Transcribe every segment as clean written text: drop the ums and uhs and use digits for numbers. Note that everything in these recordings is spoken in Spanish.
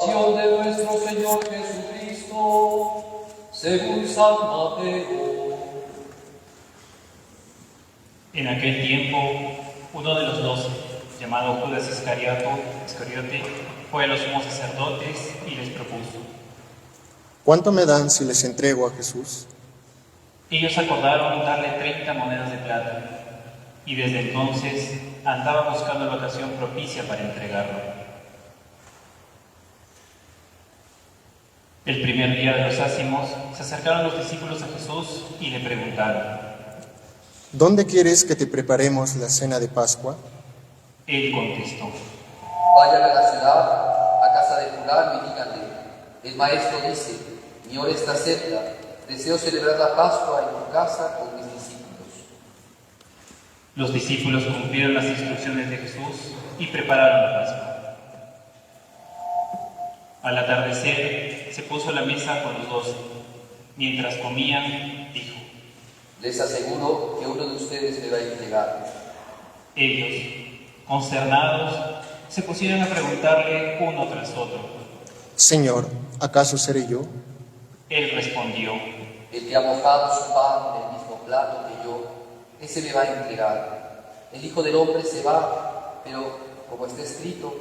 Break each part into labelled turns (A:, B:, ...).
A: pasión de nuestro Señor Jesucristo, según San Mateo.
B: En aquel tiempo, uno de los 12, llamado Judas Iscariote, fue a los sumos sacerdotes y les propuso.
C: ¿Cuánto me dan si les entrego a Jesús?
B: Ellos acordaron darle 30 monedas de plata, y desde entonces andaba buscando la ocasión propicia para entregarlo. El primer día de los ácimos se acercaron los discípulos a Jesús y le preguntaron:
C: ¿Dónde quieres que te preparemos la cena de Pascua?
B: Él contestó:
A: Vayan a la ciudad, a casa de fulano y díganle: el maestro dice, mi hora está cerca, deseo celebrar la Pascua en tu casa con mis discípulos.
B: Los discípulos cumplieron las instrucciones de Jesús y prepararon la Pascua. Al atardecer se puso a la mesa con los 12. Mientras comían, dijo:
A: Les aseguro que uno de ustedes me va a entregar.
B: Ellos, consternados, se pusieron a preguntarle uno tras otro:
C: Señor, ¿acaso seré yo?
B: Él respondió:
A: El que ha mojado su pan en el mismo plato que yo, ese me va a entregar. El Hijo del Hombre se va, pero como está escrito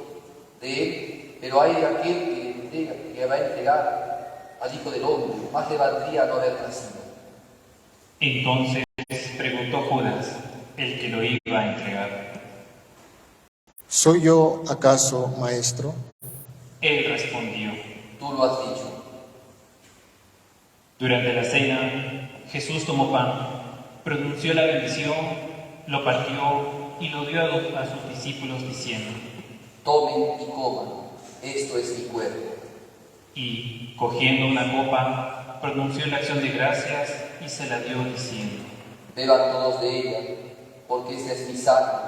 A: de él, pero hay de aquel que va a entregar al Hijo del Hombre, más le valdría no haber nacido.
B: Entonces preguntó Judas, el que lo iba a entregar:
C: ¿Soy yo acaso, maestro?
B: Él respondió:
A: Tú lo has dicho.
B: Durante la cena, Jesús tomó pan, pronunció la bendición, lo partió y lo dio a sus discípulos diciendo:
A: Tomen y coman, esto es mi cuerpo.
B: Y, cogiendo una copa, pronunció la acción de gracias y se la dio diciendo:
A: Beban todos de ella, porque esta es mi sangre,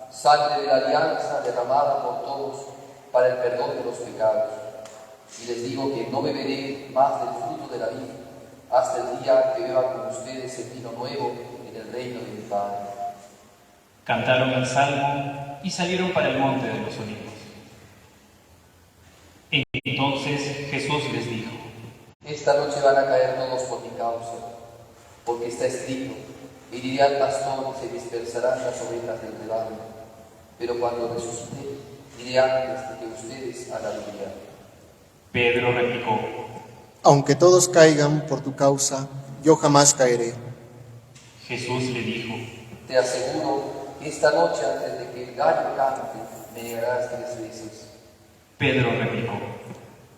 A: sangre de la alianza derramada por todos para el perdón de los pecados. Y les digo que no beberé más del fruto de la vid hasta el día que beba con ustedes el vino nuevo en el reino de mi Padre.
B: Cantaron el salmo y salieron para el monte de los olivos. Entonces Jesús les dijo:
A: Esta noche van a caer todos por mi causa, porque está escrito, heriré al pastor y se dispersarán las ovejas del rebaño. Pero cuando resucite, iré antes de que ustedes a Galilea.
B: Pedro replicó:
C: Aunque todos caigan por tu causa, yo jamás caeré.
B: Jesús le dijo:
A: Te aseguro que esta noche, antes de que el gallo cante, me negarás 3 veces.
B: Pedro replicó: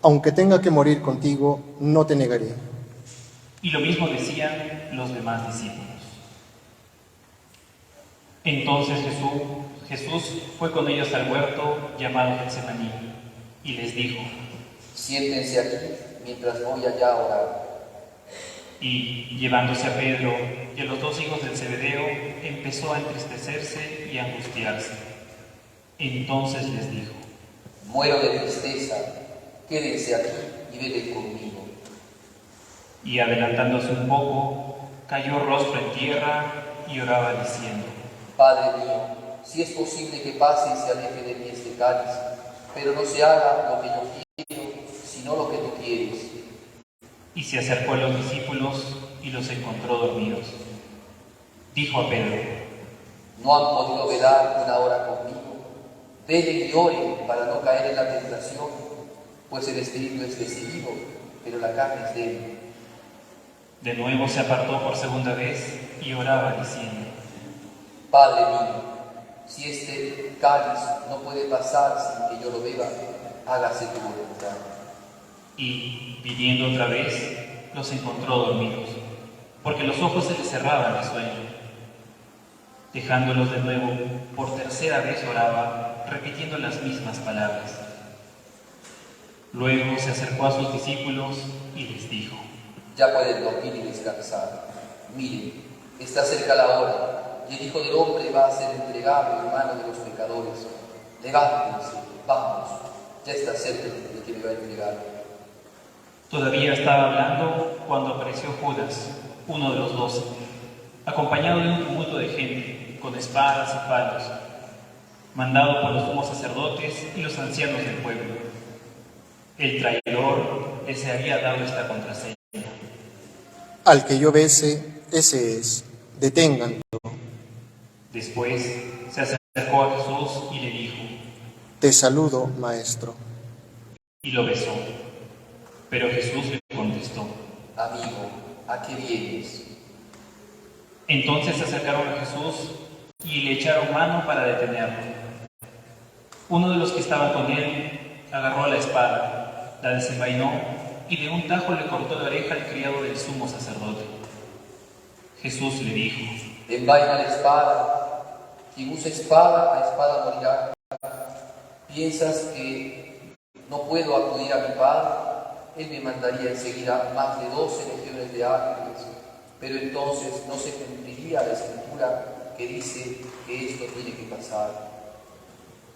C: Aunque tenga que morir contigo, no te negaré.
B: Y lo mismo decían los demás discípulos. Entonces Jesús fue con ellos al huerto llamado Getsemaní y les dijo:
A: Siéntense aquí mientras voy allá a orar.
B: Y llevándose a Pedro y a los 2 hijos del Zebedeo, empezó a entristecerse y a angustiarse. Entonces les dijo:
A: Muero de tristeza, quédense aquí y velen conmigo.
B: Y adelantándose un poco, cayó rostro en tierra y oraba diciendo:
A: Padre mío, si es posible que pase y se aleje de mí este cáliz, pero no se haga lo que yo quiero, sino lo que tú quieres.
B: Y se acercó a los discípulos y los encontró dormidos. Dijo a Pedro:
A: ¿No han podido velar una hora conmigo? Velen y oren para no caer en la tentación, pues el espíritu es decidido, pero la carne es débil.
B: De nuevo se apartó por segunda vez y oraba diciendo:
A: Padre mío, si este cáliz no puede pasar sin que yo lo beba, hágase tu voluntad.
B: Y, viniendo otra vez, los encontró dormidos, porque los ojos se les cerraban de sueño. Dejándolos de nuevo, por tercera vez oraba, repitiendo las mismas palabras. Luego se acercó a sus discípulos y les dijo:
A: Ya pueden dormir y descansar. Miren, está cerca la hora, y el Hijo del Hombre va a ser entregado en manos de los pecadores. Levántense, vamos, ya está cerca el que me va a entregar.
B: Todavía estaba hablando cuando apareció Judas, uno de los 12, acompañado de un tumulto de gente, con espadas y palos, mandado por los sumos sacerdotes y los ancianos del pueblo. El traidor les había dado esta contraseña.
C: Al que yo bese, ese es. Deténganlo.
B: Después se acercó a Jesús y le dijo,
C: Te saludo, maestro.
B: y lo besó. Pero Jesús le contestó.
A: Amigo, ¿a qué vienes?
B: Entonces se acercaron a Jesús y le echaron mano para detenerlo. Uno de los que estaban con él agarró la espada, la desenvainó y de un tajo le cortó la oreja al criado del sumo sacerdote. Jesús le dijo,
A: Envaina la espada. Quien usa espada, a espada morirá. ¿Piensas que no puedo acudir a mi Padre? Él me mandaría enseguida más de 12 legiones de ángeles, pero entonces no se cumpliría la escritura que dice que esto tiene que pasar.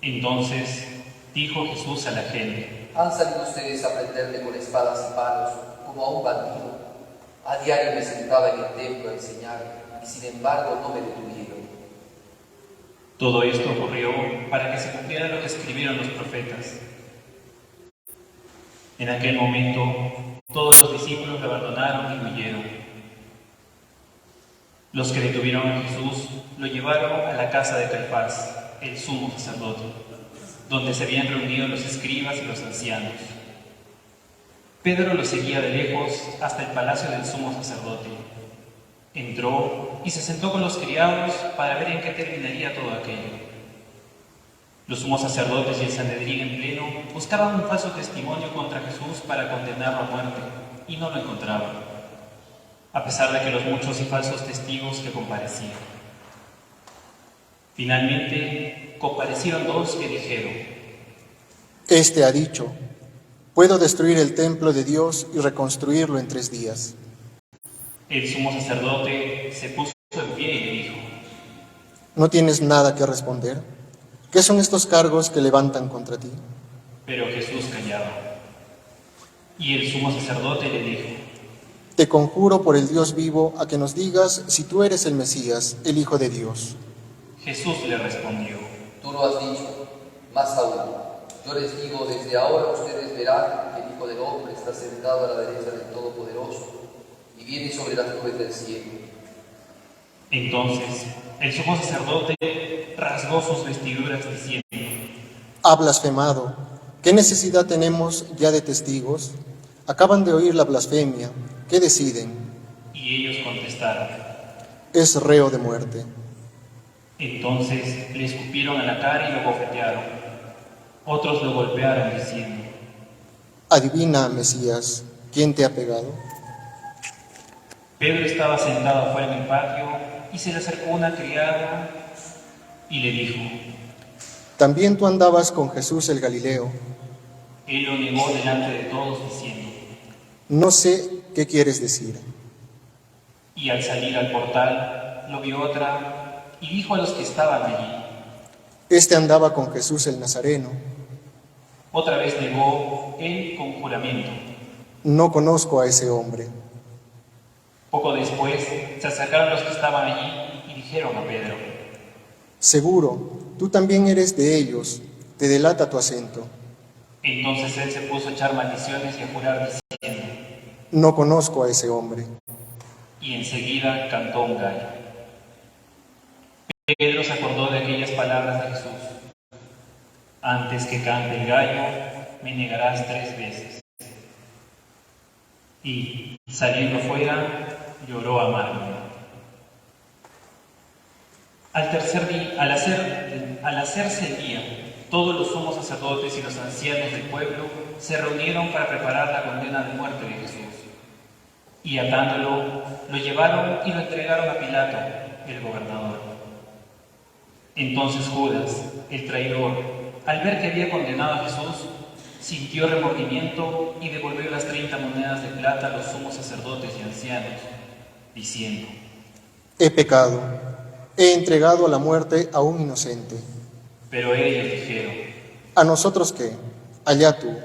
B: Entonces dijo Jesús a la gente,
A: ¿Han salido ustedes a prenderme con espadas y palos como a un bandido? A diario me sentaba en el templo a enseñar y sin embargo no me detuvieron.
B: todo esto ocurrió para que se cumpliera lo que escribieron los profetas. En aquel momento todos los discípulos lo abandonaron y huyeron. Los que detuvieron a Jesús lo llevaron a la casa de Caifás, el sumo sacerdote, donde se habían reunido los escribas y los ancianos. Pedro lo seguía de lejos hasta el palacio del sumo sacerdote. Entró y se sentó con los criados para ver en qué terminaría todo aquello. Los sumos sacerdotes y el Sanedrín en pleno buscaban un falso testimonio contra Jesús para condenarlo a muerte, y no lo encontraban, a pesar de que los muchos y falsos testigos que comparecían. Finalmente, comparecieron dos que dijeron,
C: Este ha dicho, puedo destruir el templo de Dios y reconstruirlo en 3 días.
B: el sumo sacerdote se puso en pie y le dijo,
C: ¿No tienes nada que responder? ¿Qué son estos cargos que levantan contra ti?
B: pero Jesús callaba. Y el sumo sacerdote le dijo,
C: Te conjuro por el Dios vivo a que nos digas si tú eres el Mesías, el Hijo de Dios.
B: Jesús le respondió,
A: Tú lo has dicho, más aún. Yo les digo, desde ahora ustedes verán que el Hijo del Hombre está sentado a la derecha del Todopoderoso y viene sobre las nubes del cielo.
B: Entonces el sumo sacerdote rasgó sus vestiduras diciendo,
C: Ha blasfemado. ¿Qué necesidad tenemos ya de testigos? Acaban de oír la blasfemia. ¿Qué deciden?
B: y ellos contestaron.
C: Es reo de muerte.
B: Entonces le escupieron a la cara y lo bofetearon. Otros lo golpearon diciendo,
C: Adivina, Mesías, ¿quién te ha pegado?
B: Pedro estaba sentado afuera en el patio y se le acercó una criada y le dijo,
C: También tú andabas con Jesús el Galileo.
B: él lo negó delante de todos diciendo,
C: No sé qué quieres decir.
B: y al salir al portal lo vio otra y dijo a los que estaban allí.
C: Este andaba con Jesús el Nazareno.
B: Otra vez negó él con juramento.
C: No conozco a ese hombre.
B: Poco después se acercaron los que estaban allí y dijeron a Pedro,
C: Seguro, tú también eres de ellos. Te delata tu acento.
B: entonces él se puso a echar maldiciones y a jurar diciendo,
C: No conozco a ese hombre.
B: y enseguida cantó un gallo. Pedro se acordó de aquellas palabras de Jesús, antes que cante el gallo, me negarás 3 veces. Y, saliendo fuera, lloró amargamente. Al hacerse el día, todos los sumos sacerdotes y los ancianos del pueblo se reunieron para preparar la condena de muerte de Jesús. Y atándolo, lo llevaron y lo entregaron a Pilato, el gobernador. Entonces Judas, el traidor, al ver que había condenado a Jesús, sintió remordimiento y devolvió las 30 monedas de plata a los sumos sacerdotes y ancianos, diciendo,
C: He pecado. He entregado a la muerte a un inocente.
B: pero ellos dijeron,
C: ¿A nosotros qué? Allá tú.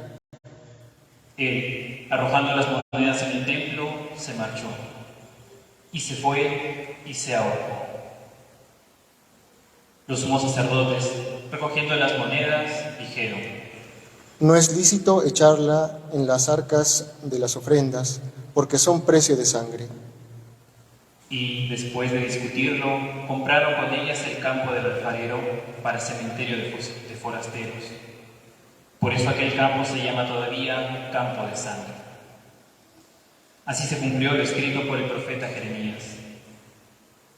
B: él, arrojando las monedas en el templo, se marchó, y se fue y se ahorcó. Los sumos sacerdotes, recogiendo las monedas, dijeron,
C: No es lícito echarla en las arcas de las ofrendas, porque son precio de sangre.
B: Y después de discutirlo, compraron con ellas el campo del alfarero para cementerio de forasteros. Por eso aquel campo se llama todavía campo de sangre. Así se cumplió lo escrito por el profeta Jeremías.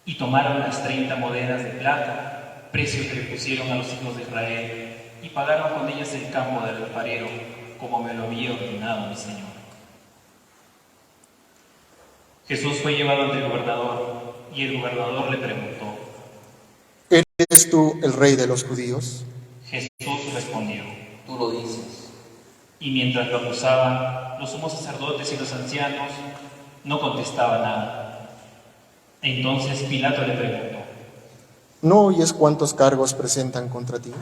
B: Y tomaron las 30 monedas de plata, precio que le pusieron a los hijos de Israel, y pagaron con ellas el campo del alfarero, como me lo había ordenado mi Señor. Jesús fue llevado ante el gobernador, y el gobernador le preguntó:
C: ¿Eres tú el rey de los judíos?
B: Jesús respondió:
A: Tú lo dices.
B: Y mientras lo acusaban, los sumos sacerdotes y los ancianos no contestaban nada. Entonces Pilato le preguntó:
C: ¿No oyes cuántos cargos presentan contra ti?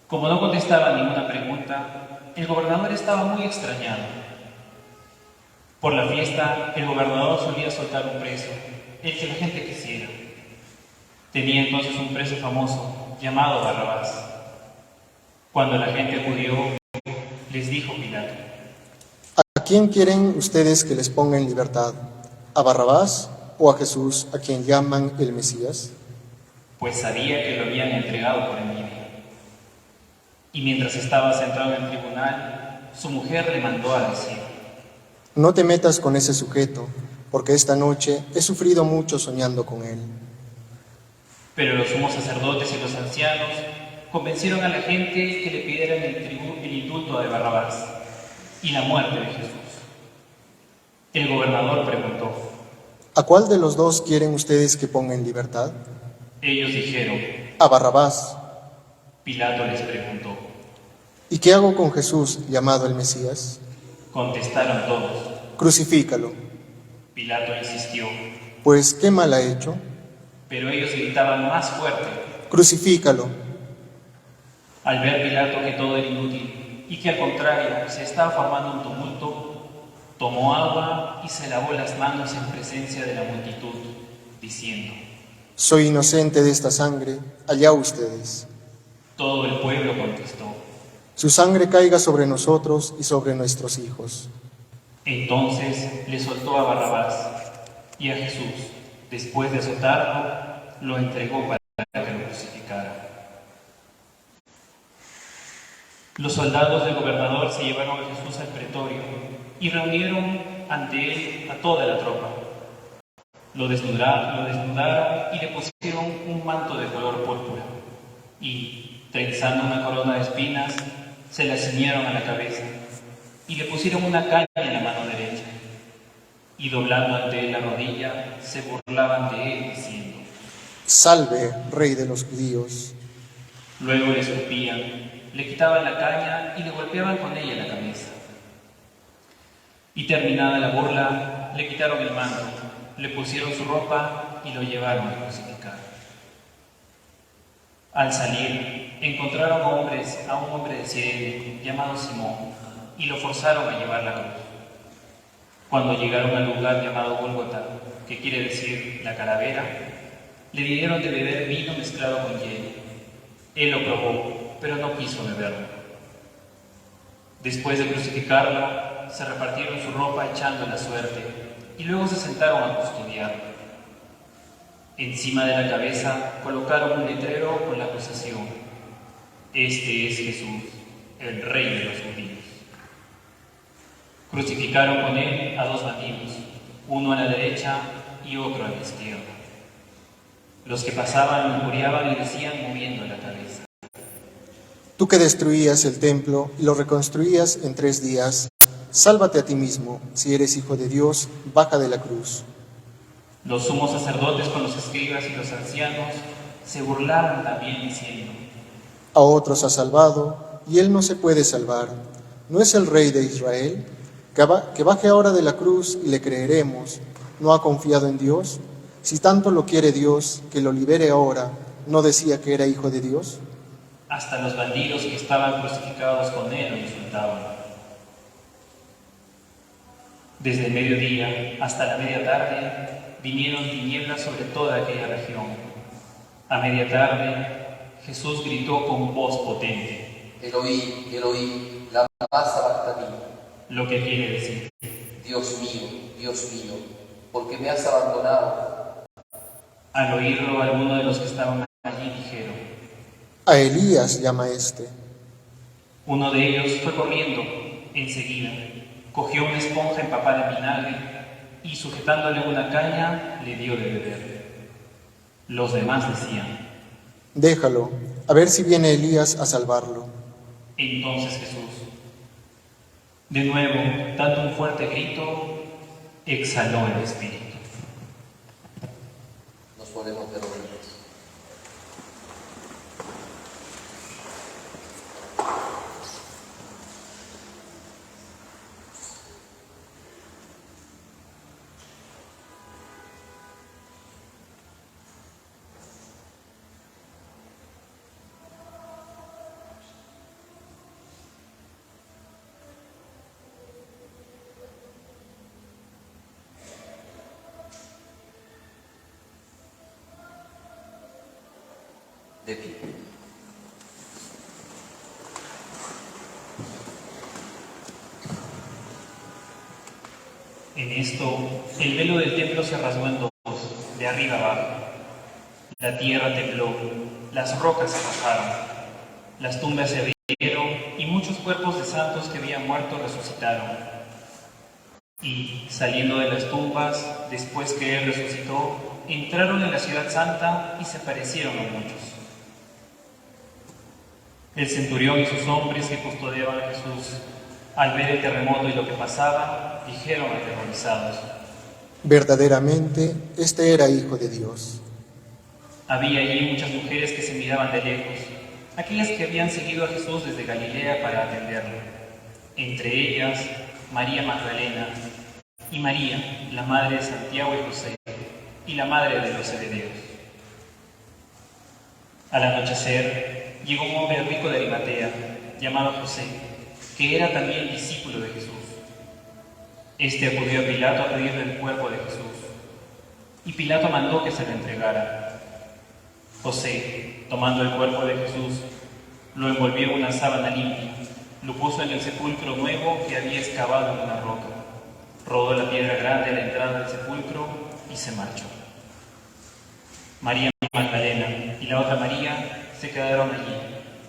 B: Como no contestaba ninguna pregunta, el gobernador estaba muy extrañado. Por la fiesta, el gobernador solía soltar un preso, el que la gente quisiera. Tenía entonces un preso famoso, llamado Barrabás. Cuando la gente acudió, les dijo Pilato:
C: ¿A quién quieren ustedes que les ponga en libertad? ¿A Barrabás o a Jesús, a quien llaman el Mesías?
B: Pues sabía que lo habían entregado por envidia. Y mientras estaba sentado en el tribunal, su mujer le mandó a decir:
C: No te metas con ese sujeto, porque esta noche he sufrido mucho soñando con él.
B: Pero los sumos sacerdotes y los ancianos convencieron a la gente que le pidieran el indulto de Barrabás y la muerte de Jesús. El gobernador preguntó:
C: ¿A cuál de los dos quieren ustedes que ponga en libertad?
B: Ellos dijeron:
C: A Barrabás.
B: Pilato les preguntó.
C: ¿Y qué hago con Jesús, llamado el Mesías?
B: Contestaron todos.
C: Crucifícalo.
B: Pilato insistió,
C: Pues, ¿qué mal ha hecho?
B: pero ellos gritaban más fuerte.
C: Crucifícalo.
B: Al ver Pilato que todo era inútil y que al contrario se estaba formando un tumulto, tomó agua y se lavó las manos en presencia de la multitud, diciendo:
C: Soy inocente de esta sangre, allá ustedes.
B: Todo el pueblo contestó.
C: Su sangre caiga sobre nosotros y sobre nuestros hijos.
B: Entonces le soltó a Barrabás, y a Jesús, después de azotarlo, lo entregó para que lo crucificara. Los soldados del gobernador se llevaron a Jesús al pretorio y reunieron ante él a toda la tropa. Lo desnudaron y le pusieron un manto de color púrpura y, trenzando una corona de espinas, se la ciñeron a la cabeza y le pusieron una caña en la mano derecha. Y doblando ante él la rodilla, se burlaban de él diciendo:
C: Salve, Rey de los judíos.
B: Luego le escupían, le quitaban la caña y le golpeaban con ella la cabeza. Y terminada la burla, le quitaron el manto, le pusieron su ropa y lo llevaron a crucificar. Al salir, encontraron a un hombre de Cirene llamado Simón y lo forzaron a llevar la cruz. Cuando llegaron al lugar llamado Gólgota, que quiere decir la calavera, le dieron de beber vino mezclado con hielo. Él lo probó, pero no quiso beberlo. Después de crucificarlo, se repartieron su ropa echando la suerte y luego se sentaron a custodiarlo. Encima de la cabeza colocaron un letrero con la acusación: Este es Jesús, el Rey de los judíos. Crucificaron con él a dos bandidos, uno a la derecha y otro a la izquierda. Los que pasaban lo injuriaban y decían moviendo la cabeza:
C: Tú que destruías el templo y lo reconstruías en 3 días, sálvate a ti mismo. Si eres hijo de Dios, baja de la cruz.
B: Los sumos sacerdotes con los escribas y los ancianos se burlaban también diciendo:
C: A otros ha salvado, y él no se puede salvar. ¿No es el Rey de Israel? Que baje ahora de la cruz y le creeremos. ¿No ha confiado en Dios? Si tanto lo quiere Dios, que lo libere ahora. ¿No decía que era hijo de Dios?
B: Hasta los bandidos que estaban crucificados con él lo insultaban. Desde el mediodía hasta la media tarde vinieron tinieblas sobre toda aquella región. A media tarde Jesús gritó con voz potente:
A: Eloí, Eloí, lama sabactani.
B: Lo que quiere decir:
A: Dios mío, ¿por qué me has abandonado?
B: al oírlo, algunos de los que estaban allí dijeron.
C: A Elías llama este.
B: Uno de ellos fue corriendo enseguida, cogió una esponja empapada en vinagre y, sujetándole una caña, le dio de beber. Los demás decían.
C: Déjalo, a ver si viene Elías a salvarlo.
B: Entonces Jesús, de nuevo, dando un fuerte grito, exhaló el espíritu.
A: Nos ponemos de rodillas. De pie.
B: En esto, el velo del templo se rasgó en dos, de arriba abajo. La tierra tembló, las rocas se bajaron, las tumbas se abrieron y muchos cuerpos de santos que habían muerto resucitaron. Y, saliendo de las tumbas, después que él resucitó, entraron en la ciudad santa y se parecieron a muchos. El centurión y sus hombres que custodiaban a Jesús, al ver el terremoto y lo que pasaba, dijeron aterrorizados.
C: Verdaderamente, este era Hijo de Dios.
B: Había allí muchas mujeres que se miraban de lejos, aquellas que habían seguido a Jesús desde Galilea para atenderlo. Entre ellas, María Magdalena y María, la madre de Santiago y José, y la madre de los Zebedeos. Al anochecer, llegó un hombre rico de Arimatea, llamado José, que era también discípulo de Jesús. Este acudió a Pilato a pedirle el cuerpo de Jesús, y Pilato mandó que se lo entregara. José, tomando el cuerpo de Jesús, lo envolvió en una sábana limpia, lo puso en el sepulcro nuevo que había excavado en una roca, rodó la piedra grande a la entrada del sepulcro y se marchó. María Magdalena y la otra María se quedaron allí,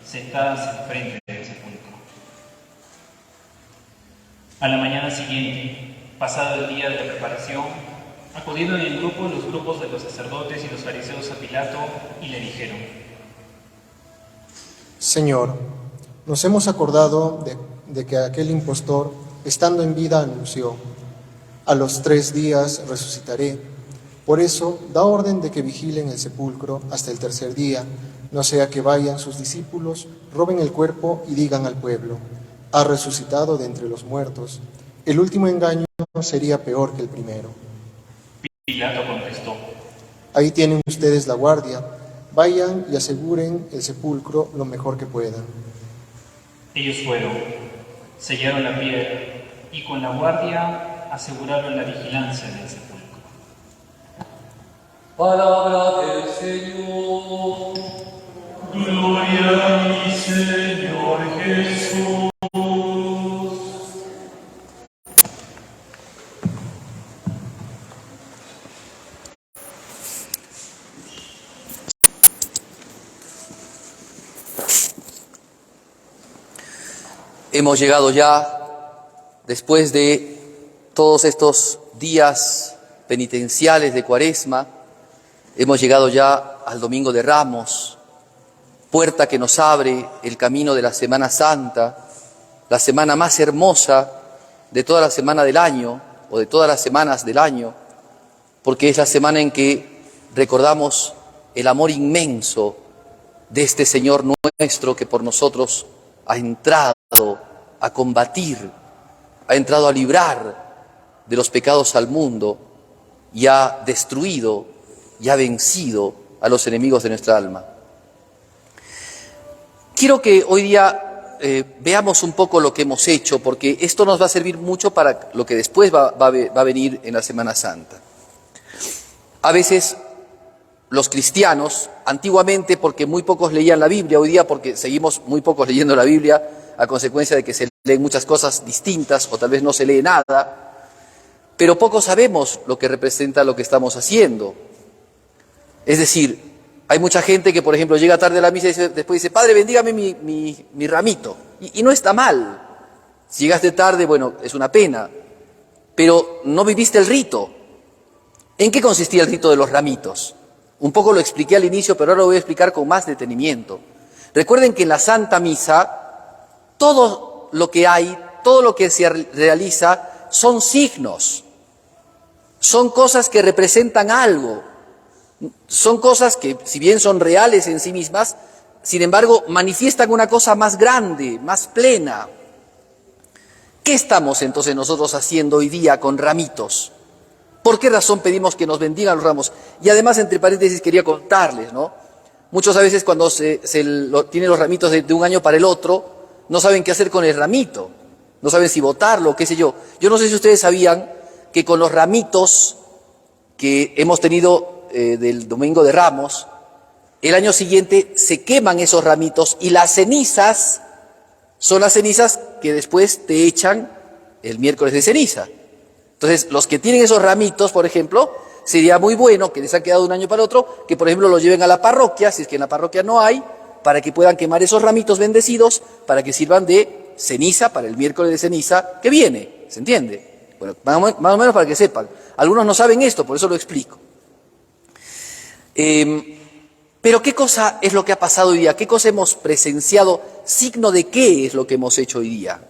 B: sentadas enfrente del sepulcro. A la mañana siguiente, pasado el día de la preparación, acudieron en grupo los grupos de los sacerdotes y los fariseos a Pilato y le dijeron:
C: Señor, nos hemos acordado de que aquel impostor, estando en vida, anunció: a los 3 días resucitaré. Por eso, da orden de que vigilen el sepulcro hasta el 3er día, no sea que vayan sus discípulos, roben el cuerpo y digan al pueblo: ha resucitado de entre los muertos. El último engaño sería peor que el primero.
B: Pilato contestó:
C: Ahí tienen ustedes la guardia, vayan y aseguren el sepulcro lo mejor que puedan.
B: Ellos fueron, sellaron la piedra y con la guardia aseguraron la vigilancia del sepulcro.
A: Palabra del Señor.
B: Gloria a mi Señor Jesús.
A: Hemos llegado ya, después de todos estos días penitenciales de Cuaresma, hemos llegado ya al Domingo de Ramos, puerta que nos abre el camino de la Semana Santa, la semana más hermosa de toda la semana del año, o de todas las semanas del año, porque es la semana en que recordamos el amor inmenso de este Señor nuestro que por nosotros ha entrado a combatir, ha entrado a librar de los pecados al mundo y ha destruido y ha vencido a los enemigos de nuestra alma. Quiero que hoy día veamos un poco lo que hemos hecho, porque esto nos va a servir mucho para lo que después va a venir en la Semana Santa. A veces los cristianos, antiguamente porque muy pocos leían la Biblia, hoy día porque seguimos muy pocos leyendo la Biblia, a consecuencia de que se leen muchas cosas distintas o tal vez no se lee nada, pero poco sabemos lo que representa lo que estamos haciendo. Es decir, hay mucha gente que, por ejemplo, llega tarde a la misa y después dice, Padre, bendígame mi ramito. Y no está mal. Si llegaste tarde, bueno, es una pena, pero no viviste el rito. ¿En qué consistía el rito de los ramitos? Un poco lo expliqué al inicio, pero ahora lo voy a explicar con más detenimiento. Recuerden que en la Santa Misa, todo lo que hay, todo lo que se realiza, son signos. Son cosas que representan algo. Son cosas que, si bien son reales en sí mismas, sin embargo, manifiestan una cosa más grande, más plena. ¿Qué estamos entonces nosotros haciendo hoy día con ramitos? ¿Por qué razón pedimos que nos bendigan los ramos? Y además, entre paréntesis, quería contarles, ¿no? Muchos a veces cuando tienen los ramitos de un año para el otro, no saben qué hacer con el ramito, no saben si botarlo, qué sé yo. Yo no sé si ustedes sabían que con los ramitos que hemos tenido del Domingo de Ramos, el año siguiente se queman esos ramitos y las cenizas son las cenizas que después te echan el miércoles de ceniza. Entonces, los que tienen esos ramitos, por ejemplo, sería muy bueno que les ha quedado de un año para otro, que por ejemplo los lleven a la parroquia, si es que en la parroquia no hay, para que puedan quemar esos ramitos bendecidos, para que sirvan de ceniza para el miércoles de ceniza que viene. ¿Se entiende? Bueno, más o menos para que sepan. Algunos no saben esto, por eso lo explico. Pero ¿qué cosa es lo que ha pasado hoy día? ¿Qué cosa hemos presenciado? ¿Signo de qué es lo que hemos hecho hoy día?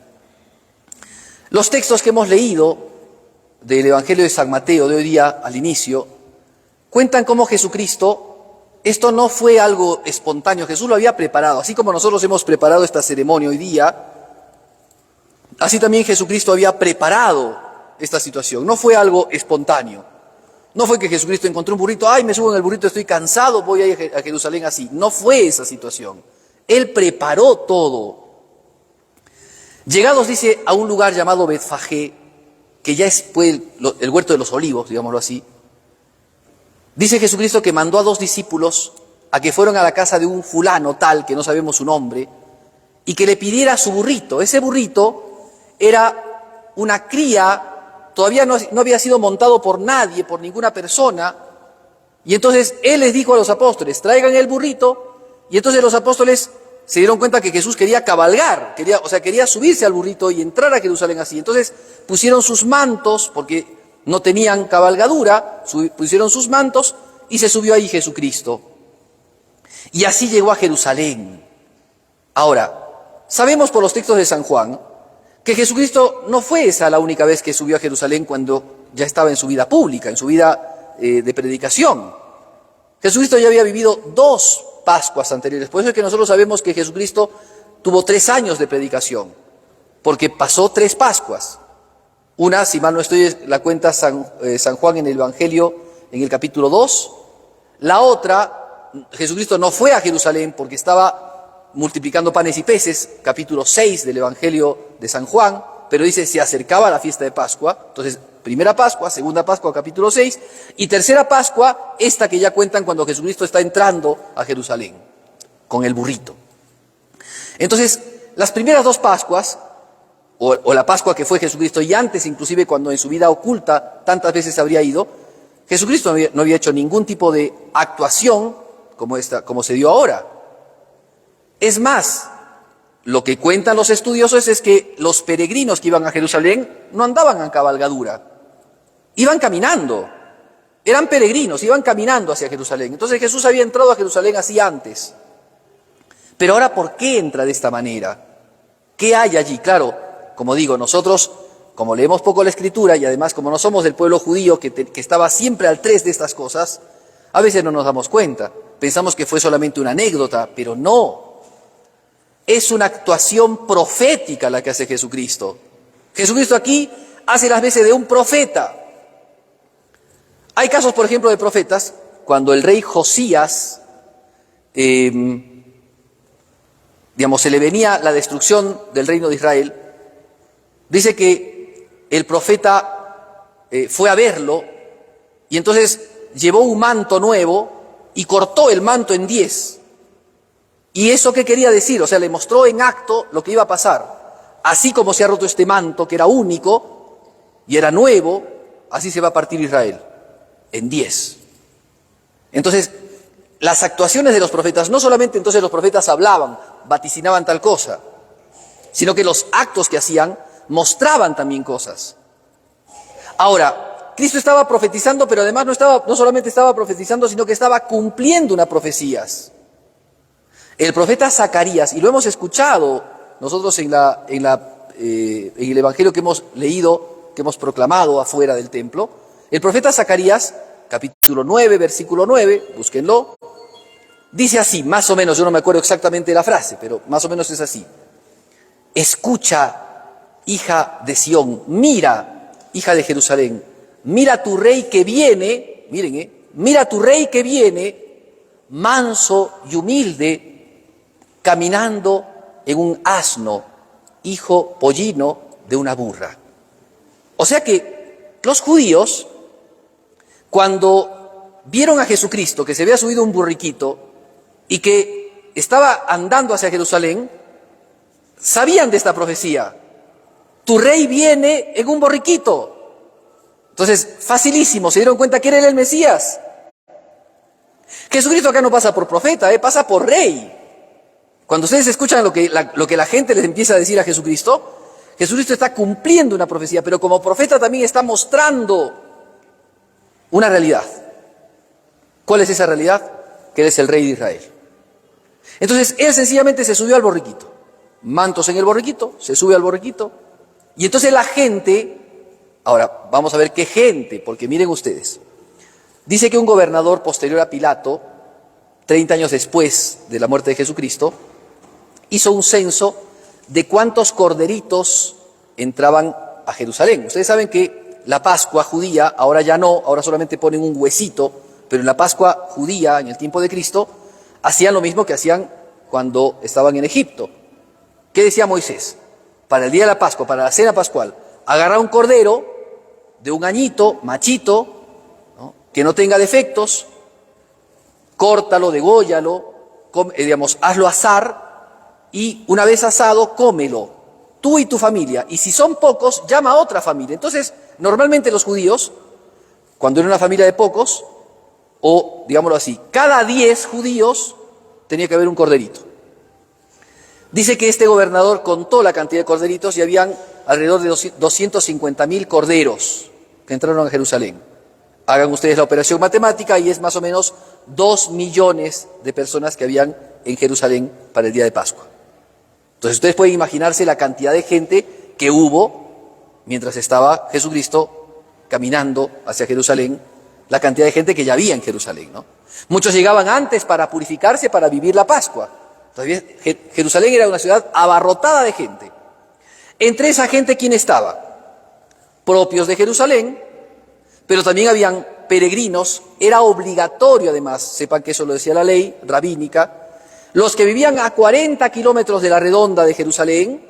A: Los textos que hemos leído del Evangelio de San Mateo de hoy día al inicio cuentan cómo Jesucristo, esto no fue algo espontáneo, Jesús lo había preparado, así como nosotros hemos preparado esta ceremonia hoy día, así también Jesucristo había preparado esta situación, no fue algo espontáneo. No fue que Jesucristo encontró un burrito, ay, me subo en el burrito, estoy cansado, voy a ir a Jerusalén así. No fue esa situación. Él preparó todo. Llegados, dice, a un lugar llamado Betfagé, que ya fue el huerto de los olivos, digámoslo así, dice Jesucristo que mandó a 2 discípulos a que fueron a la casa de un fulano tal, que no sabemos su nombre, y que le pidiera su burrito. Ese burrito era una cría, todavía no había sido montado por nadie, por ninguna persona, y entonces Él les dijo a los apóstoles, traigan el burrito, y entonces los apóstoles se dieron cuenta que Jesús quería cabalgar, quería subirse al burrito y entrar a Jerusalén así. Entonces pusieron sus mantos, porque no tenían cabalgadura, pusieron sus mantos y se subió ahí Jesucristo. Y así llegó a Jerusalén. Ahora, sabemos por los textos de San Juan que Jesucristo no fue esa la única vez que subió a Jerusalén cuando ya estaba en su vida pública, en su vida de predicación. Jesucristo ya había vivido 2 Pascuas anteriores. Por eso es que nosotros sabemos que Jesucristo tuvo 3 años de predicación, porque pasó 3 Pascuas. Una, si mal no estoy, la cuenta San Juan en el Evangelio, en el capítulo 2. La otra, Jesucristo no fue a Jerusalén porque estaba multiplicando panes y peces, capítulo 6 del Evangelio de San Juan, pero dice, se acercaba a la fiesta de Pascua. Entonces, primera Pascua, segunda Pascua, capítulo 6, y tercera Pascua, esta que ya cuentan cuando Jesucristo está entrando a Jerusalén, con el burrito. Entonces, las primeras 2 Pascuas, o la Pascua que fue Jesucristo, y antes inclusive cuando en su vida oculta tantas veces habría ido, Jesucristo no había hecho ningún tipo de actuación como se dio ahora. Es más, lo que cuentan los estudiosos es que los peregrinos que iban a Jerusalén no andaban en cabalgadura, iban caminando, eran peregrinos, iban caminando hacia Jerusalén. Entonces Jesús había entrado a Jerusalén así antes. Pero ahora, ¿por qué entra de esta manera? ¿Qué hay allí? Claro, como digo, nosotros, como leemos poco la Escritura y además como no somos del pueblo judío que estaba siempre al tres de estas cosas, a veces no nos damos cuenta. Pensamos que fue solamente una anécdota, pero no. Es una actuación profética la que hace Jesucristo. Jesucristo aquí hace las veces de un profeta. Hay casos, por ejemplo, de profetas, cuando el rey Josías, se le venía la destrucción del reino de Israel, dice que el profeta fue a verlo y entonces llevó un manto nuevo y cortó el manto en 10. ¿Y eso qué quería decir? O sea, le mostró en acto lo que iba a pasar. Así como se ha roto este manto, que era único y era nuevo, así se va a partir Israel, en 10. Entonces, las actuaciones de los profetas, no solamente entonces los profetas hablaban, vaticinaban tal cosa, sino que los actos que hacían mostraban también cosas. Ahora, Cristo estaba profetizando, pero además no solamente estaba profetizando, sino que estaba cumpliendo unas profecías. El profeta Zacarías, y lo hemos escuchado nosotros en el Evangelio que hemos leído, que hemos proclamado afuera del templo, el profeta Zacarías, capítulo 9, versículo 9, búsquenlo, dice así, más o menos, yo no me acuerdo exactamente la frase, pero más o menos es así. Escucha, hija de Sión, mira, hija de Jerusalén, mira tu rey que viene, miren, mira tu rey que viene, manso y humilde, caminando en un asno, hijo pollino de una burra. O sea que los judíos, cuando vieron a Jesucristo, que se había subido un burriquito y que estaba andando hacia Jerusalén, sabían de esta profecía. Tu rey viene en un borriquito. Entonces, facilísimo, se dieron cuenta que era él el Mesías. Jesucristo acá no pasa por profeta, pasa por rey. Cuando ustedes escuchan lo que la gente les empieza a decir a Jesucristo, Jesucristo está cumpliendo una profecía, pero como profeta también está mostrando una realidad. ¿Cuál es esa realidad? Que él es el rey de Israel. Entonces, él sencillamente se subió al borriquito. Mantos en el borriquito, se sube al borriquito. Y entonces la gente, ahora vamos a ver qué gente, porque miren ustedes. Dice que un gobernador posterior a Pilato, 30 años después de la muerte de Jesucristo, hizo un censo de cuántos corderitos entraban a Jerusalén. Ustedes saben que la Pascua judía, ahora ya no, ahora solamente ponen un huesito, pero en la Pascua judía, en el tiempo de Cristo, hacían lo mismo que hacían cuando estaban en Egipto. ¿Qué decía Moisés? Para el día de la Pascua, para la cena pascual, agarra un cordero de un añito, machito, ¿no?, que no tenga defectos, córtalo, dególlalo, hazlo asar, y una vez asado, cómelo, tú y tu familia. Y si son pocos, llama a otra familia. Entonces, normalmente los judíos, cuando era una familia de pocos, o digámoslo así, cada 10 judíos tenía que haber un corderito. Dice que este gobernador contó la cantidad de corderitos y habían alrededor de 250.000 corderos que entraron a Jerusalén. Hagan ustedes la operación matemática y es más o menos 2 millones de personas que habían en Jerusalén para el día de Pascua. Entonces ustedes pueden imaginarse la cantidad de gente que hubo mientras estaba Jesucristo caminando hacia Jerusalén, la cantidad de gente que ya había en Jerusalén, ¿no? Muchos llegaban antes para purificarse, para vivir la Pascua. Entonces, Jerusalén era una ciudad abarrotada de gente. Entre esa gente, ¿quién estaba? Propios de Jerusalén, pero también habían peregrinos. Era obligatorio, además, sepan que eso lo decía la ley rabínica, los que vivían a 40 kilómetros de la redonda de Jerusalén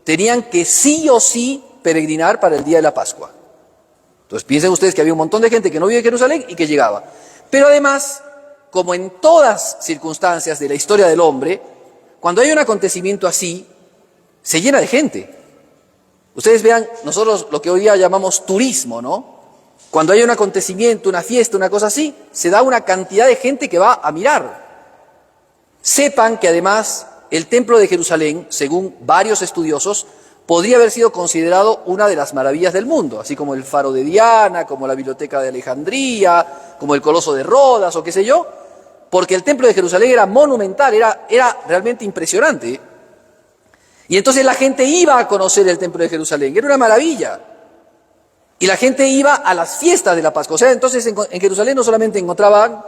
A: tenían que sí o sí peregrinar para el día de la Pascua. Entonces piensen ustedes que había un montón de gente que no vivía en Jerusalén y que llegaba. Pero además, como en todas circunstancias de la historia del hombre, cuando hay un acontecimiento así, se llena de gente. Ustedes vean, nosotros lo que hoy día llamamos turismo, ¿no? Cuando hay un acontecimiento, una fiesta, una cosa así, se da una cantidad de gente que va a mirar. Sepan que además el templo de Jerusalén, según varios estudiosos, podría haber sido considerado una de las maravillas del mundo, así como el Faro de Diana, como la Biblioteca de Alejandría, como el Coloso de Rodas o qué sé yo, porque el templo de Jerusalén era monumental, era realmente impresionante. Y entonces la gente iba a conocer el templo de Jerusalén, era una maravilla. Y la gente iba a las fiestas de la Pascua. O sea, entonces en Jerusalén no solamente encontraban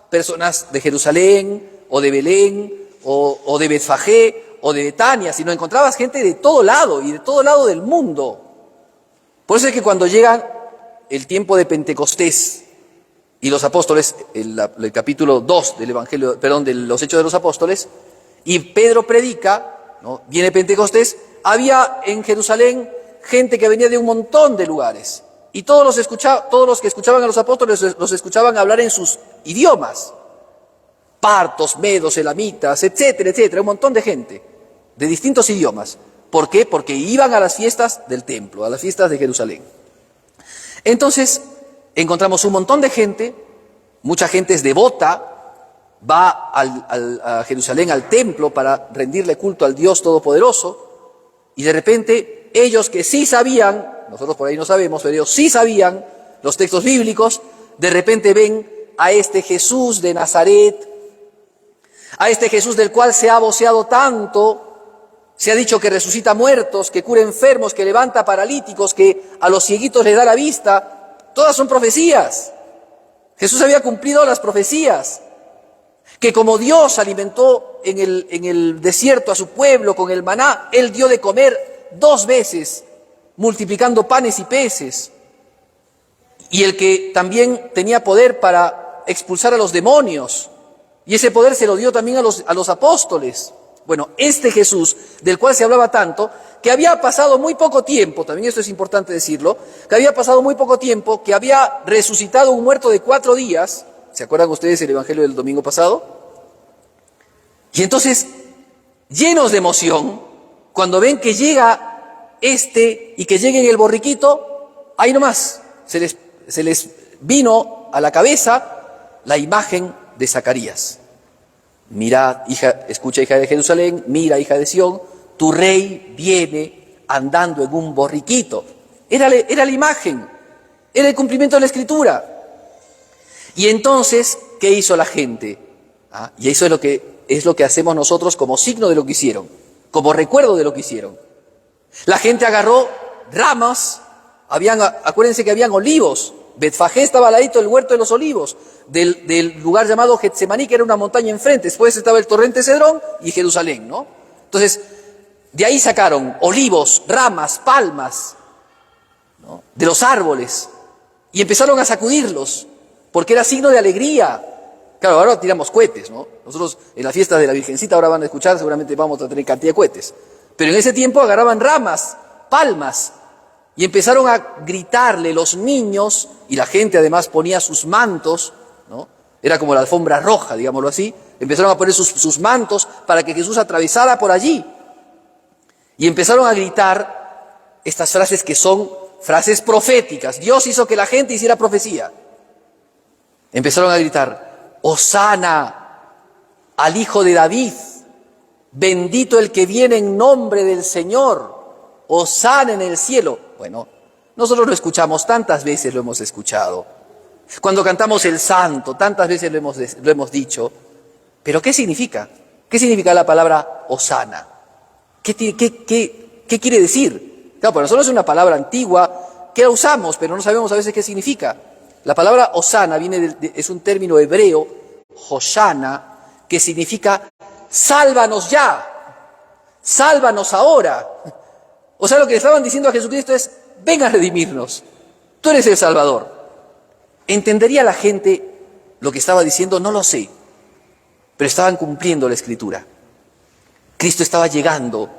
A: personas de Jerusalén, o de Belén, o de Betfagé, o de Betania, sino encontrabas gente de todo lado y de todo lado del mundo. Por eso es que cuando llega el tiempo de Pentecostés y los apóstoles, el capítulo 2 del Evangelio, de los Hechos de los Apóstoles, y Pedro predica, ¿no?, viene Pentecostés, había en Jerusalén gente que venía de un montón de lugares, y todos los que escuchaban a los apóstoles los escuchaban hablar en sus idiomas. partos, medos, elamitas, etcétera, etcétera, un montón de gente de distintos idiomas. ¿Por qué? Porque iban a las fiestas del templo, a las fiestas de Jerusalén. Entonces, encontramos un montón de gente, mucha gente es devota, va a Jerusalén, al templo, para rendirle culto al Dios Todopoderoso, y de repente ellos que sí sabían, nosotros por ahí no sabemos, pero ellos sí sabían los textos bíblicos, de repente ven a este Jesús de Nazaret, a este Jesús del cual se ha voceado tanto, se ha dicho que resucita muertos, que cura enfermos, que levanta paralíticos, que a los cieguitos les da la vista. Todas son profecías. Jesús había cumplido las profecías. Que como Dios alimentó en el desierto a su pueblo con el maná, Él dio de comer 2 veces, multiplicando panes y peces. Y el que también tenía poder para expulsar a los demonios. Y ese poder se lo dio también a los apóstoles. Bueno, este Jesús, del cual se hablaba tanto, que había pasado muy poco tiempo, también esto es importante decirlo, que había pasado muy poco tiempo, que había resucitado un muerto de 4 días, ¿se acuerdan ustedes el evangelio del domingo pasado? Y entonces, llenos de emoción, cuando ven que llega y que llega en el borriquito, ahí nomás, se les vino a la cabeza la imagen de Zacarías. Mira, escucha, hija de Jerusalén, mira, hija de Sión, tu rey viene andando en un borriquito. Era la imagen, era el cumplimiento de la Escritura. Y entonces, ¿qué hizo la gente? Y eso es lo que hacemos nosotros como signo de lo que hicieron, como recuerdo de lo que hicieron. La gente agarró ramas, acuérdense que habían olivos. Betfagé estaba al ladito del huerto de los olivos, del lugar llamado Getsemaní, que era una montaña enfrente. Después estaba el torrente Cedrón y Jerusalén, ¿no? Entonces, de ahí sacaron olivos, ramas, palmas, ¿no?, de los árboles, y empezaron a sacudirlos, porque era signo de alegría. Claro, ahora tiramos cohetes, ¿no? Nosotros en la fiesta de la Virgencita ahora van a escuchar, seguramente vamos a tener cantidad de cohetes. Pero en ese tiempo agarraban ramas, palmas, y empezaron a gritarle los niños, y la gente además ponía sus mantos, ¿no? Era como la alfombra roja, digámoslo así. Empezaron a poner sus mantos para que Jesús atravesara por allí. Y empezaron a gritar estas frases que son frases proféticas. Dios hizo que la gente hiciera profecía. Empezaron a gritar: Hosana al Hijo de David, bendito el que viene en nombre del Señor, Hosana en el cielo. Bueno, nosotros lo escuchamos, tantas veces lo hemos escuchado. Cuando cantamos el Santo, tantas veces lo hemos dicho. Pero ¿qué significa? ¿Qué significa la palabra Hosana? ¿Qué quiere decir? Claro, para nosotros es una palabra antigua que la usamos, pero no sabemos a veces qué significa. La palabra Hosana es un término hebreo, Hoshana, que significa sálvanos ya, sálvanos ahora. O sea, lo que le estaban diciendo a Jesucristo es: ven a redimirnos, tú eres el Salvador. ¿Entendería la gente lo que estaba diciendo? No lo sé, pero estaban cumpliendo la Escritura. Cristo estaba llegando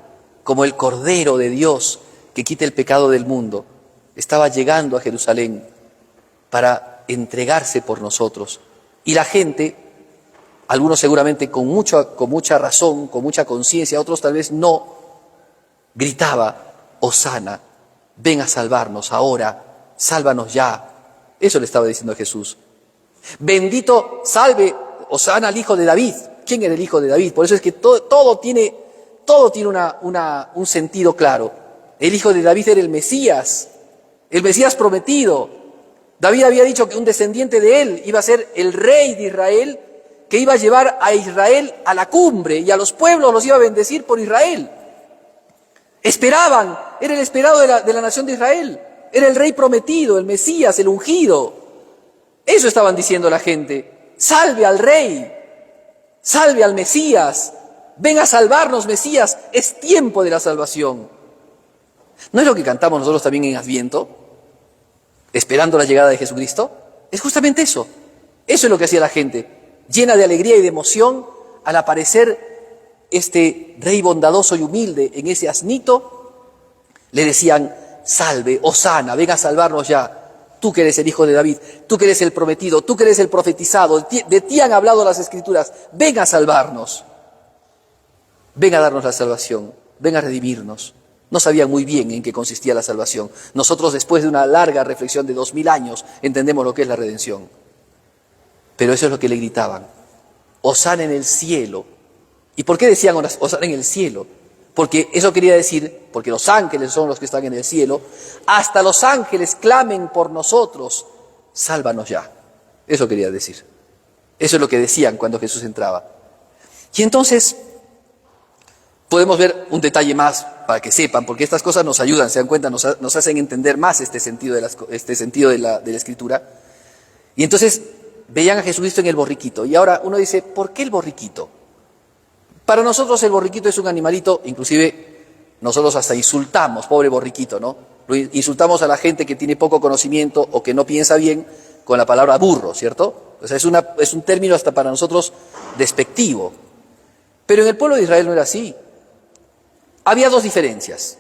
A: como el Cordero de Dios que quita el pecado del mundo. Estaba llegando a Jerusalén para entregarse por nosotros. Y la gente, algunos seguramente con mucha razón, con mucha conciencia, otros tal vez no, gritaba: Hosana, ven a salvarnos ahora, sálvanos ya. Eso le estaba diciendo a Jesús. Bendito, salve, Hosana al Hijo de David. ¿Quién era el Hijo de David? Por eso es que todo tiene un sentido claro. El Hijo de David era el Mesías prometido. David había dicho que un descendiente de él iba a ser el rey de Israel, que iba a llevar a Israel a la cumbre y a los pueblos los iba a bendecir por Israel. Esperaban, era el esperado de la nación de Israel, era el rey prometido, el Mesías, el ungido. Eso estaban diciendo la gente: salve al rey, salve al Mesías, ven a salvarnos, Mesías, es tiempo de la salvación. ¿No es lo que cantamos nosotros también en Adviento, esperando la llegada de Jesucristo? Es justamente eso. Eso es lo que hacía la gente, llena de alegría y de emoción al aparecer este rey bondadoso y humilde en ese asnito. Le decían: salve, Hosana, ven a salvarnos ya. tú que eres el hijo de David, tú que eres el prometido, tú que eres el profetizado, de ti han hablado las Escrituras, ven a salvarnos, ven a darnos la salvación, ven a redimirnos. No sabían muy bien en qué consistía la salvación. Nosotros, después de una larga reflexión de 2000 años, entendemos lo que es la redención. Pero eso es lo que le gritaban. Hosana en el cielo. ¿Y por qué decían hosana en el cielo? Porque eso quería decir, porque los ángeles son los que están en el cielo, hasta los ángeles clamen por nosotros, sálvanos ya. Eso quería decir. Eso es lo que decían cuando Jesús entraba. Y entonces podemos ver un detalle más para que sepan, porque estas cosas nos ayudan, se dan cuenta, nos hacen entender más este sentido de la Escritura. Y entonces veían a Jesucristo en el borriquito. Y ahora uno dice, ¿por qué el borriquito? Para nosotros el borriquito es un animalito, inclusive nosotros hasta insultamos, pobre borriquito, ¿no? Insultamos a la gente que tiene poco conocimiento o que no piensa bien con la palabra burro, ¿cierto? O sea, es un término hasta para nosotros despectivo. Pero en el pueblo de Israel no era así. Había dos diferencias.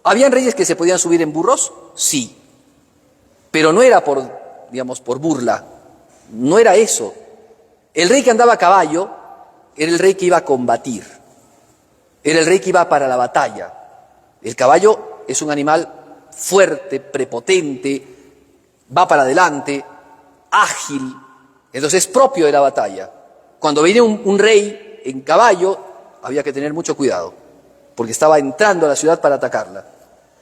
A: ¿Habían reyes que se podían subir en burros? Sí. Pero no era por burla. No era eso. El rey que andaba a caballo era el rey que iba a combatir. Era el rey que iba para la batalla. El caballo es un animal fuerte, prepotente, va para adelante, ágil. Entonces es propio de la batalla. Cuando viene un rey en caballo, había que tener mucho cuidado, porque estaba entrando a la ciudad para atacarla.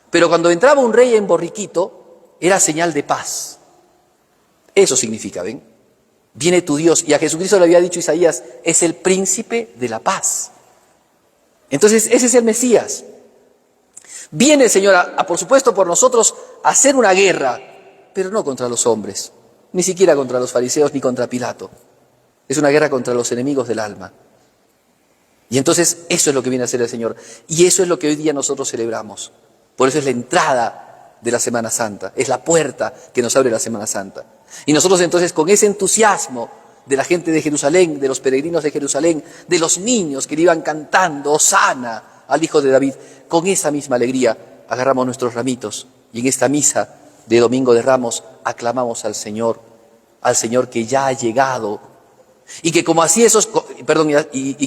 A: Pero cuando entraba un rey en borriquito, era señal de paz. Eso significa, ¿ven? Viene tu Dios, y a Jesucristo le había dicho Isaías, es el príncipe de la paz. Entonces, ese es el Mesías. Viene el Señor, por supuesto, por nosotros, a hacer una guerra, pero no contra los hombres, ni siquiera contra los fariseos, ni contra Pilato. Es una guerra contra los enemigos del alma. Y entonces, eso es lo que viene a hacer el Señor. Y eso es lo que hoy día nosotros celebramos. Por eso es la entrada de la Semana Santa, es la puerta que nos abre la Semana Santa. Y nosotros entonces, con ese entusiasmo de la gente de Jerusalén, de los peregrinos de Jerusalén, de los niños que le iban cantando Hosana al Hijo de David, con esa misma alegría agarramos nuestros ramitos y en esta misa de Domingo de Ramos aclamamos al Señor que ya ha llegado. Y que como así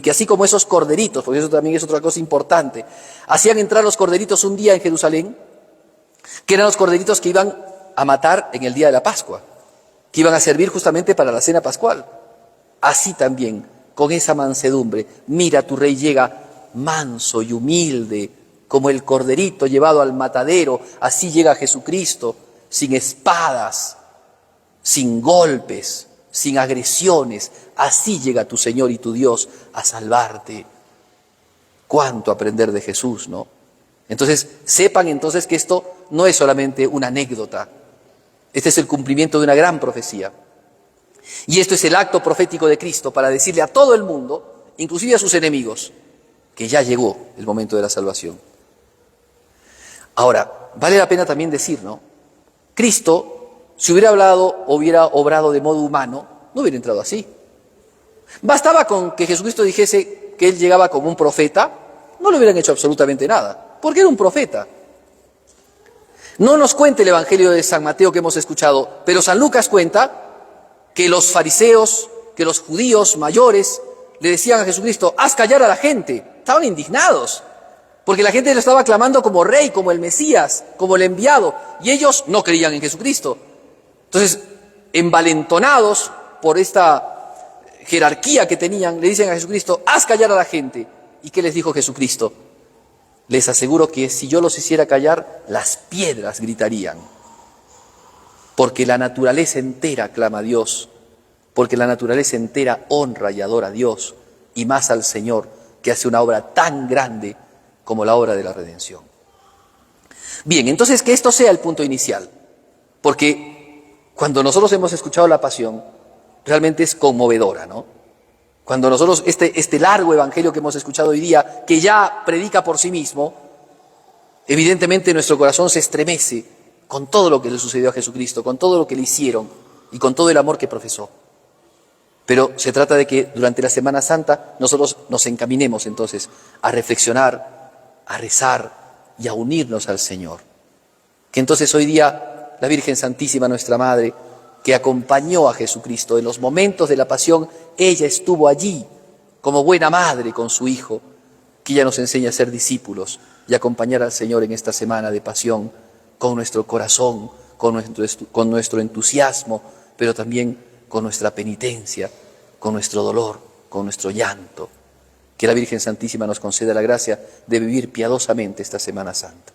A: que así como esos corderitos, porque eso también es otra cosa importante, hacían entrar los corderitos un día en Jerusalén, que eran los corderitos que iban a matar en el día de la Pascua, que iban a servir justamente para la cena pascual. Así también, con esa mansedumbre, mira, tu rey llega manso y humilde, como el corderito llevado al matadero, así llega Jesucristo, sin espadas, sin golpes, sin agresiones, así llega tu Señor y tu Dios a salvarte. Cuánto aprender de Jesús, ¿no? Entonces, sepan entonces que esto no es solamente una anécdota, este es el cumplimiento de una gran profecía. Y esto es el acto profético de Cristo para decirle a todo el mundo, inclusive a sus enemigos, que ya llegó el momento de la salvación. Ahora, vale la pena también decir, ¿no? Cristo, si hubiera hablado o hubiera obrado de modo humano, no hubiera entrado así. Bastaba con que Jesucristo dijese que Él llegaba como un profeta, no le hubieran hecho absolutamente nada, porque era un profeta. No nos cuenta el Evangelio de San Mateo que hemos escuchado, pero San Lucas cuenta que los fariseos, que los judíos mayores le decían a Jesucristo, haz callar a la gente. Estaban indignados, porque la gente lo estaba aclamando como rey, como el Mesías, como el enviado, y ellos no creían en Jesucristo. Entonces, envalentonados por esta jerarquía que tenían, le dicen a Jesucristo, haz callar a la gente. ¿Y qué les dijo Jesucristo? Les aseguro que si yo los hiciera callar, las piedras gritarían. Porque la naturaleza entera clama a Dios, porque la naturaleza entera honra y adora a Dios, y más al Señor, que hace una obra tan grande como la obra de la redención. Bien, entonces que esto sea el punto inicial, porque cuando nosotros hemos escuchado la pasión, realmente es conmovedora, ¿no? Cuando nosotros, este largo evangelio que hemos escuchado hoy día, que ya predica por sí mismo, evidentemente nuestro corazón se estremece con todo lo que le sucedió a Jesucristo, con todo lo que le hicieron y con todo el amor que profesó. Pero se trata de que durante la Semana Santa nosotros nos encaminemos entonces a reflexionar, a rezar y a unirnos al Señor. Que entonces hoy día la Virgen Santísima, nuestra Madre, que acompañó a Jesucristo en los momentos de la pasión. Ella estuvo allí como buena madre con su Hijo, que ella nos enseña a ser discípulos y acompañar al Señor en esta semana de pasión con nuestro corazón, con nuestro entusiasmo, pero también con nuestra penitencia, con nuestro dolor, con nuestro llanto. Que la Virgen Santísima nos conceda la gracia de vivir piadosamente esta Semana Santa.